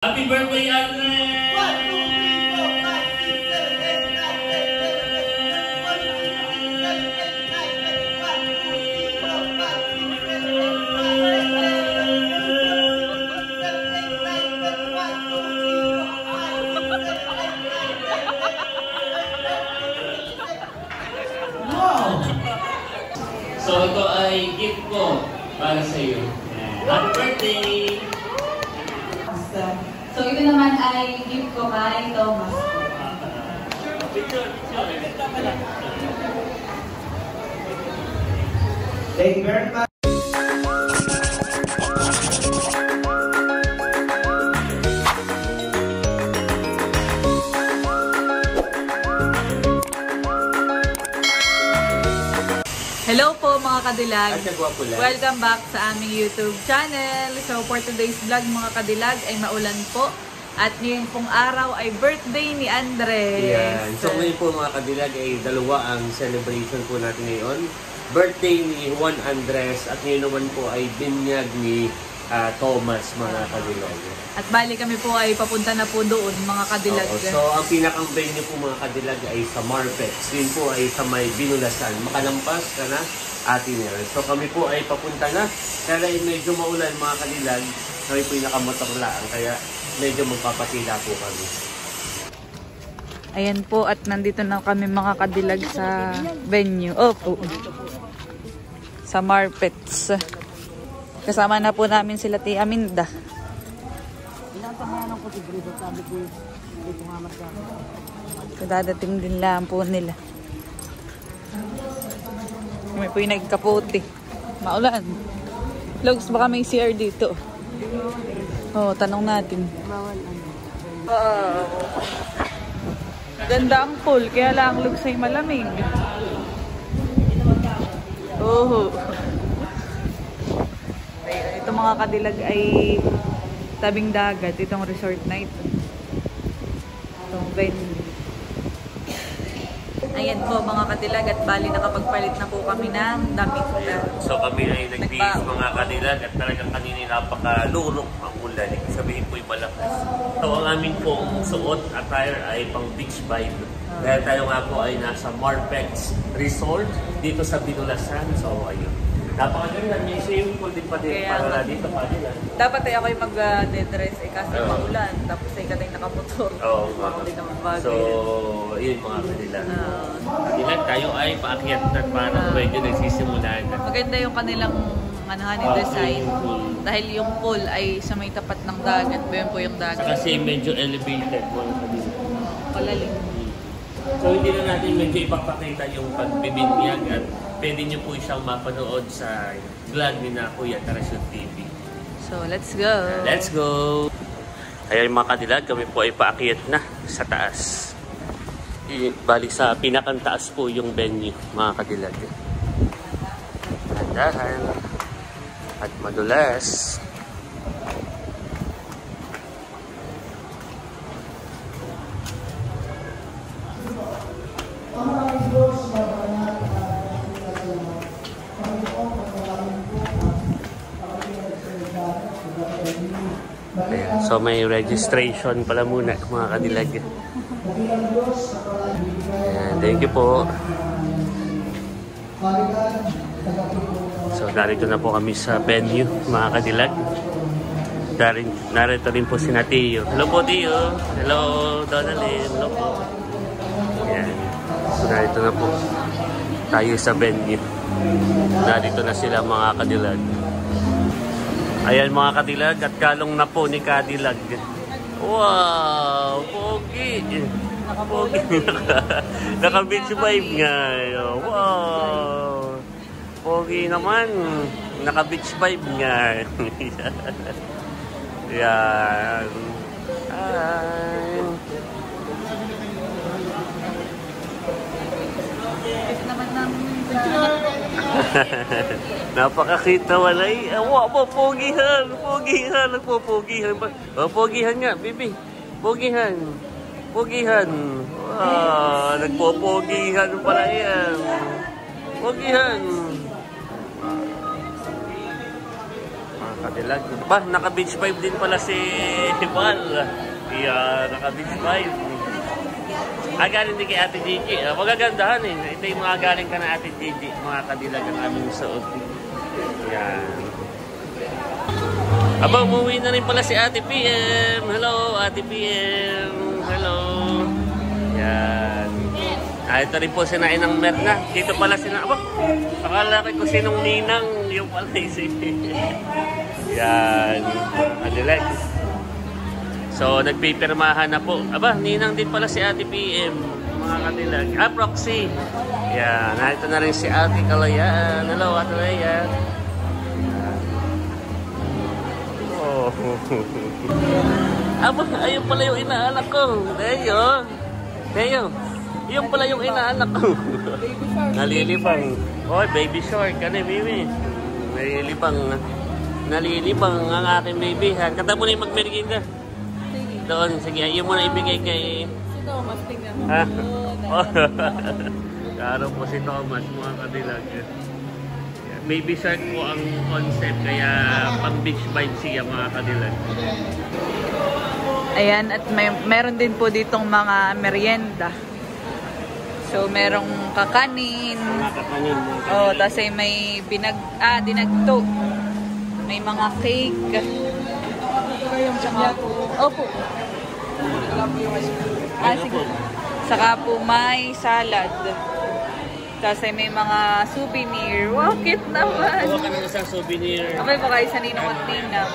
Happy birthday, Andre! So ito ay gift ko para sa iyo. Happy birthday! So ito naman ay gift ko kay Thomas. Thank you very much. Hello po mga kadilag! Welcome back sa aming YouTube channel. So for today's vlog mga kadilag ay maulan po. At ngayon pong araw ay birthday ni Andres. Yan. So ngayon po mga kadilag ay dalawa ang celebration po natin ngayon. Birthday ni Juan Andres at ngayon naman po ay binyag ni Thomas mga kadilag. At bali kami po ay papunta na po doon mga kadilag. So ang pinakang venue po mga kadilag ay sa Marpex. Yun po ay sa may Binulasan. Makalampas ka na atin yan. So kami po ay papunta na. Kaya medyo maulan mga kadilag. Kami po yung nakamotorlaan. Kaya medyo magpapatila po kami. Ayan po at nandito na kami mga kadilag sa venue. Opo. Sa Marpex. Kasama na po namin sila Tia Aminda. So, dadating din lang po nila. May po yung nagkaputi. Maulan. Logs, baka may CR dito. Oh, tanong natin. Ganda ang pool, kaya lang Logs ay malamig. Oh. Ito mga kadilag ay tabing dagat. Itong resort na ito. Itong venue. Ayan po mga kadilag at bali nakapagpalit na po kami ng damit. So kami ay nagbihis mga kadilag at talagang kanina napakalurok ang ulan. Ibig sabihin po yung malakas. So ang amin pong suot attire ay pang beach vibe. Dahil tayo nga po ay nasa Marpex Resort dito sa Binulasan. So ayun. Napakaganda, may swimming pool din pa din para dito pa din. Dapat ay ako yung mag-dress kasi maulan. Tapos ay katay nakamotor. Oo. Ako din naman bagay. So, yun mga kanila. Kanila tayo ay paakyat na parang medyo nagsisimulan. Maganda yung kanilang design. Dahil yung pool ay sa may tapat ng dagat. Bayan po yung dagat. Kasi medyo elevated mga kanila. Palalim. So, hindi na natin medyo ipapakita yung pagbibinyag at pwede nyo po siyang mapanood sa vlog ni na Kuya Tarashoot TV. So, let's go! Let's go! Ayan mga kadilag, kami po ay paakyat na sa taas. Bali sa pinakang taas po yung venue, mga kadilag. Dahan at madulas. Ayan, so may registration pala muna mga kadilag. Ayan, thank you po. So narito na po kami sa venue mga kadilag. Narito rin po si Tio. Hello po Tio. Hello Donalyn. Hello po. Ayan. So narito na po tayo sa venue. Narito na sila mga kadilag. Ayan mga kadilag at kalong na po ni Kadilag. Wow! Pogi! Pogi! Naka-beach vibe nga. Wow! Pogi naman. Naka-beach vibe nga. Yan. Hi! Napakakita walay. Wow, pogihan. Pogihan. Nagpo-pogihan. Pogihan nga, baby. Pogihan. Pogihan. Wow, nagpo-pogihan pala yan. Pogihan. Kadilag. Ba, naka-beach vibe din pala si Val. Yeah, naka-beach vibe. Galing din kay Ate Gigi. Magagandahan eh. Ito yung mga galing ka na Ate Gigi. Mga kadilag ang aming suot. Yan. Aba, umuwi na rin pala si Ate PM. Hello, Ate PM. Hello. Yan. Ito rin po sinain ng Merna. Dito pala sina... Aba, akala ko sinong ninang. Yung pala si... Yan. Kadilag. So, nagpipirmahan na po. Aba, ninang din pala si Ate PM. Mga kadilag. Proxy. Yan. Narito na rin si Ate Kalayaan. Hello, Ate Kalayaan. Oh. Aba, ayun pala yung inaanak ko. Teo. Yung pala yung inaanak ko. Nalilibang. Oy, baby shark. Ano yung baby? Nalilibang ang aking baby. Kanta mo na yung magmerienda. Doon, sige. Ayun mo na ibigay kay... Si Thomas, tingnan mo. Ha? Karo po si Thomas, mga kadilag. Baby shark po ang concept, kaya pang beach vibe siya, mga kadilag. Ayan, at meron din po ditong mga merienda. So, merong kakanin. Mga kakanin. Oh, tapos ay may dinagto. May mga cake. Opo. Sige. Saka po may salad. Tapos ay may mga souvenir. Wow, cute naman. Huwag ka ng isang souvenir. Okay po kayo sa ninong at ninang.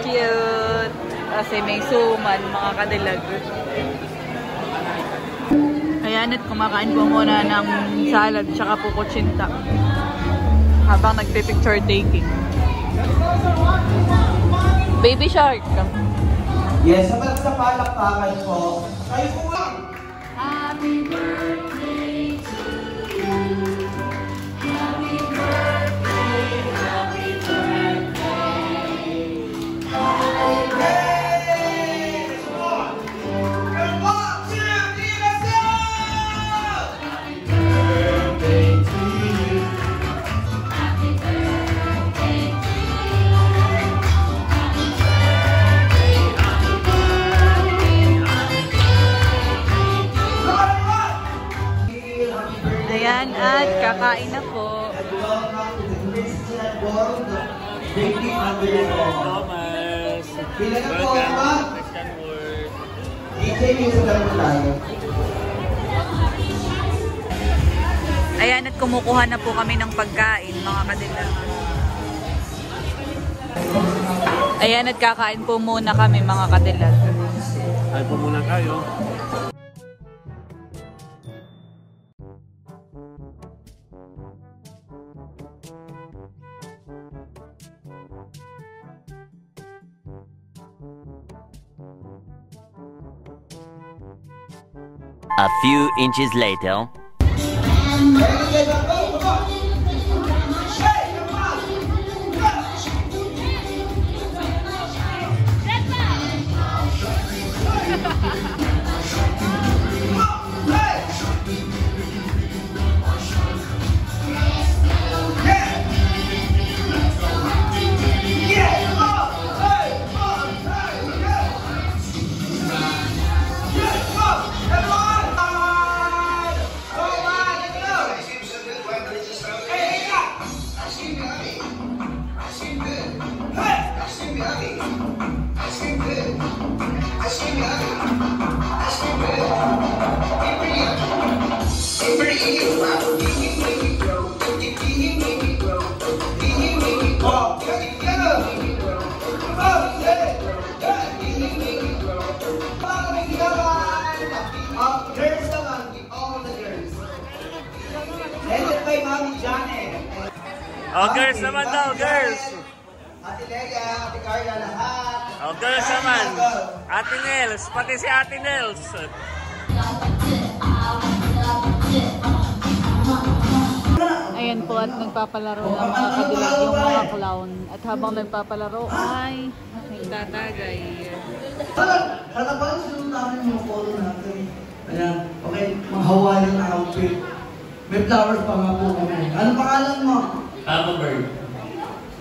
Cute. Tapos ay may suman, mga kadilag. Ayan, at kumakain po muna ng salad tsaka po kutsinta. Habang nagpe-picture taking. Baby shark. Yes, sa palakpakan po. Kayo po lang. Happy birthday to you. Happy birthday, happy birthday. Happy birthday. And 1, 2, 3, let's go! Happy birthday to you. Happy birthday to you. Happy birthday, happy birthday, happy birthday. Ayan, at kakain na po. Thomas. Bilang ako, Welcome Ma. to Christian World. I-take yung sa tayo. Ayan, at kumukuha na po kami ng pagkain, mga kadilag. Ayan, at kakain po muna kami, mga kadilag. Ay po muna kayo. A few inches later. Oh, girls naman daw, girls. Ate Leia, Ate Carla, lahat. Oh, girls naman. Ate Nels, pati si Ate Nels. Ayan po, at nagpapalaro ng mga kadilag yung mga clown. At habang nagpapalaro ay nagtatagay. Sana pala sinunod namin yung photo natin. Ayan, okay, mga Hawaiian outfit. May flowers pa nga po kami. Anong pangalan mo? Papa Bird.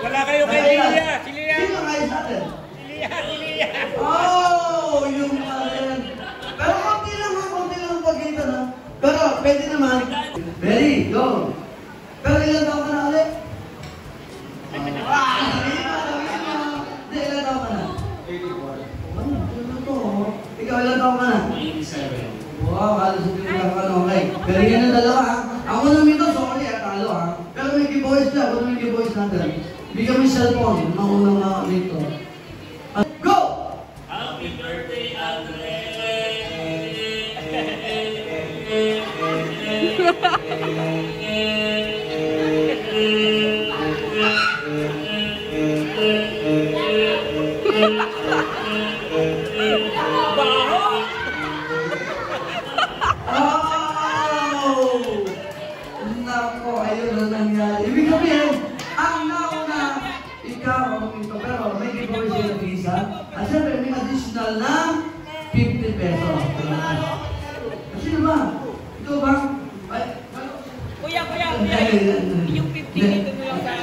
Wala kayo kay Lilia. Si Lilia. Sino kayo sa atin? Si Lilia. Oh, yung rin. Pero konti lang ang pagkita na. Pero pwede naman. Ready, go. Pero ilan taon ka na ulit? Sabihin mo. Hindi, ilan taon ka na? 84. Ano to? Ikaw ilan taon ka na? 87. Wow, halos hindi lang ka na, okay. Pero yan ang dalawa ha. Ako naman ito, sorry talo ha. Pero may giveaways na, kung may giveaways natin. Bigyan mo yung cellphone, maunang mga dito. Go! Happy birthday, Andre! Oh! Nako, ayun na nangyari. Ibig sabihin, ang nauna, ikaw, ito, pero may giveaway sa'yo ng visa. At syempre, may additional na 50 pesos. Sino ba? Ito ba? Ay, Kuya, yung 50 dito mo lang sa...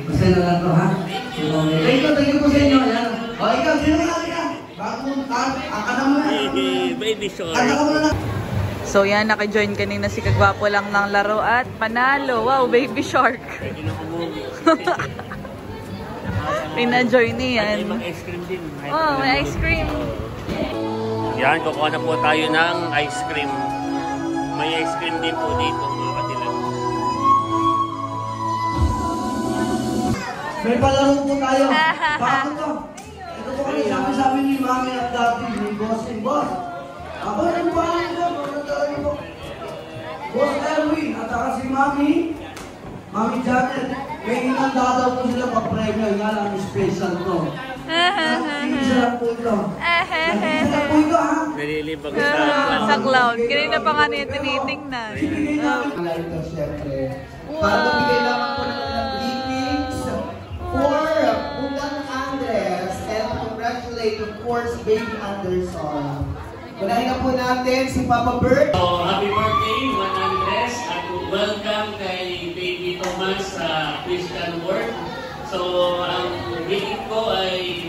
Basta na lang to, ha? Thank you po sa inyo. Ayan. O, ikaw, sino ka natin ka? Bago mo, akala mo na. Baby, sorry. Akala mo na. So yan, naka-join kanina si Kagwapo lang ng laro at panalo. Wow, baby shark. Pina-join niyan. May ice cream din. Oh, may ice cream. Yan, kukuha na po tayo ng ice cream. May ice cream din po dito, mga kadilag. May palaro po tayo. Bakit to? Ito po kami, sabi ni Mami at Daddy, ni Boss and Boss. Ako yung pangalan ko, magandang po. Boss Erwin, at saka si Mami Janet. May inanda daw po sila pag-premyo, nga lang special to. Isa lang po ito. Isa lang po ito, ha? Nalilibag Sa cloud. Kanina pa nga niya tinitingnan. Sibigay namin. Ito, syempre. Bago bigay lamang po natin ng greetings for Bukan Andres and congratulate of course Baby Anderson. Unahin na po natin si Papa Bert. So, happy birthday, Juan Andres, at welcome kay Baby Thomas sa Christian World. So, ang greeting ko ay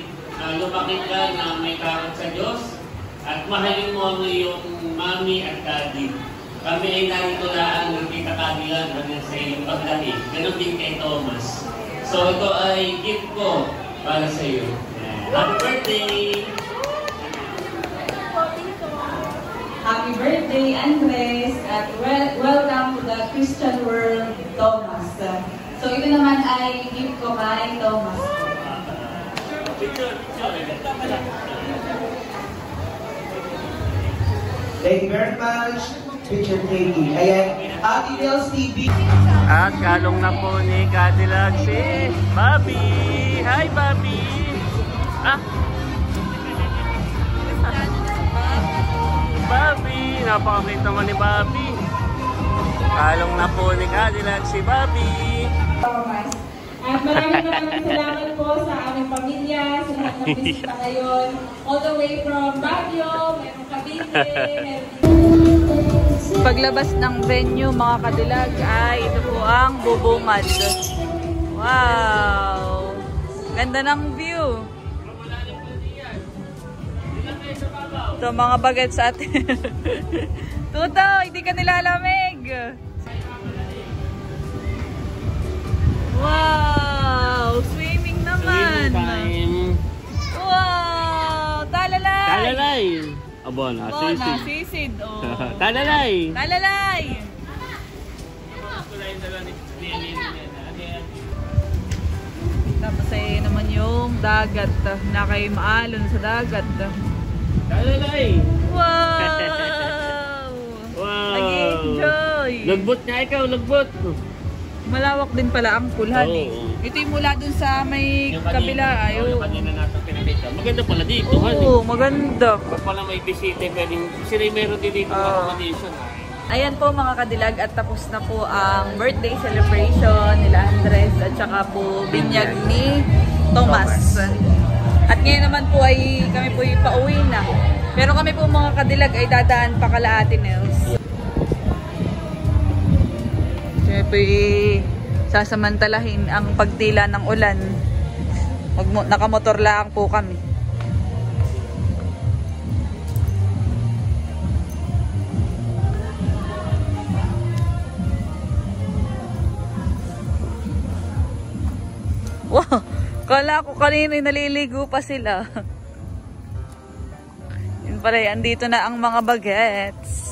lumaki ka na may takot sa Diyos at mahalin mo ang iyong mami at daddy. Kami ay narito lang ng kita kagilan hanggang sa iyong paglaki. Ganon din kay Thomas. So ito ay gift ko para sa iyo. Happy birthday! Happy birthday, Andres, at welcome to the Christian world, Thomas. So ito naman ay gift ko kay Thomas. Thank you very much, Richard Katie. Ayan, Ate Nels TV. At kalong na po ni Cadillac si Bobby. Hi, Bobby! Bobby! Napakakit naman ni Bobby. Kalong na po ni Cadillac si Bobby. Thomas. At maraming salamat po sa aming pamilya, sa lahat ng bisita ngayon. All the way from Baguio, meron Cavite, Paglabas ng venue mga kadilag ay ito po ang bubungad. Wow! Ganda ng view. Ito mga bagets sa atin. Tuto, hindi ka nilalamig. Wow! Swimming naman. Wow! Talalay! Talalay! Abo, nasisid. Nasisid. Oh. Talalay! Talalay! Tapos ay naman yung dagat. Na kayo maalon sa dagat. Talalay! Wow! Wow! Nag-enjoy! Lagbot nga ikaw, lagbot! Malawak din pala ang pulhan eh. Oo. Ito yung mula dun sa may kabila. Yung kanina natin pinakita. Maganda pala dito, Oo, maganda. Kung pala may bisita, pwedeng sila meron din dito accommodation. Ayan po mga kadilag at tapos na po ang birthday celebration nila Andres at saka po binyag ni Thomas. At ngayon naman po ay kami po pauwi na. Pero kami po mga kadilag ay dadaan pa kala Ate Nels. Kami po sasamantalahin ang pagtila ng ulan. Nakamotor lang po kami. Wow! Kala ko kanina naliligo pa sila. Yun pala, andito na ang mga bagets.